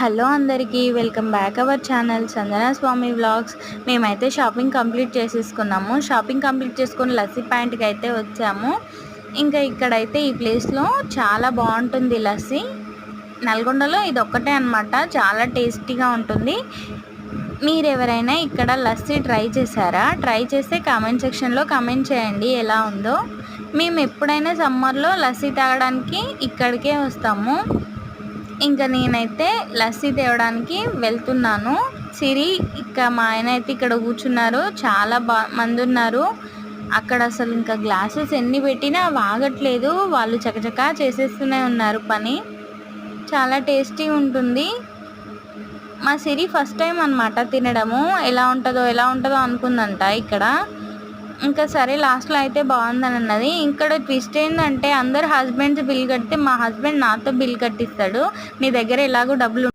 Hello అందరికీ welcome back our channel Sanjana Swami vlogs. మేమైతే shopping complete చేసేసుకున్నాము. షాపింగ్ కంప్లీట్ చేసుకొని లస్సీ పాయింట్కి అయితే వచ్చాము. ఇంకా ఇక్కడైతే ఈ ప్లేస్లో చాలా బాగుంటుంది లస్సీ. నల్గొండలో ఇది ఒక్కటే అనమాట, చాలా టేస్టీగా ఉంటుంది. మీరు ఎవరైనా ఇక్కడ లస్సీ ట్రై చేశారా? ట్రై చేస్తే కామెంట్ సెక్షన్లో కామెంట్ చేయండి ఎలా ఉందో. మేము ఎప్పుడైనా సమ్మర్లో లస్సీ తాగడానికి ఇక్కడికే వస్తాము. ఇంకా నేనైతే లస్సీ తేవడానికి వెళ్తున్నాను. సిరి మా ఆయన అయితే ఇక్కడ కూర్చున్నారు. చాలా మంది ఉన్నారు అక్కడ. అసలు ఇంకా గ్లాసెస్ ఎన్ని పెట్టినా ఆగట్లేదు. వాళ్ళు చకచకా చేసేస్తూనే ఉన్నారు పని. చాలా టేస్టీ ఉంటుంది. మా సిరి ఫస్ట్ టైం అనమాట తినడము. ఎలా ఉంటుందో అనుకుందంట ఇక్కడ. ఇంకా సరే లాస్ట్లో అయితే బాగుందని అన్నది. ఇక్కడ ట్విస్ట్ ఏంటంటే అందరు హస్బెండ్స్ బిల్ కడితే మా హస్బెండ్ నాతో బిల్ కట్టిస్తాడు. నీ దగ్గర ఎలాగో డబ్బులు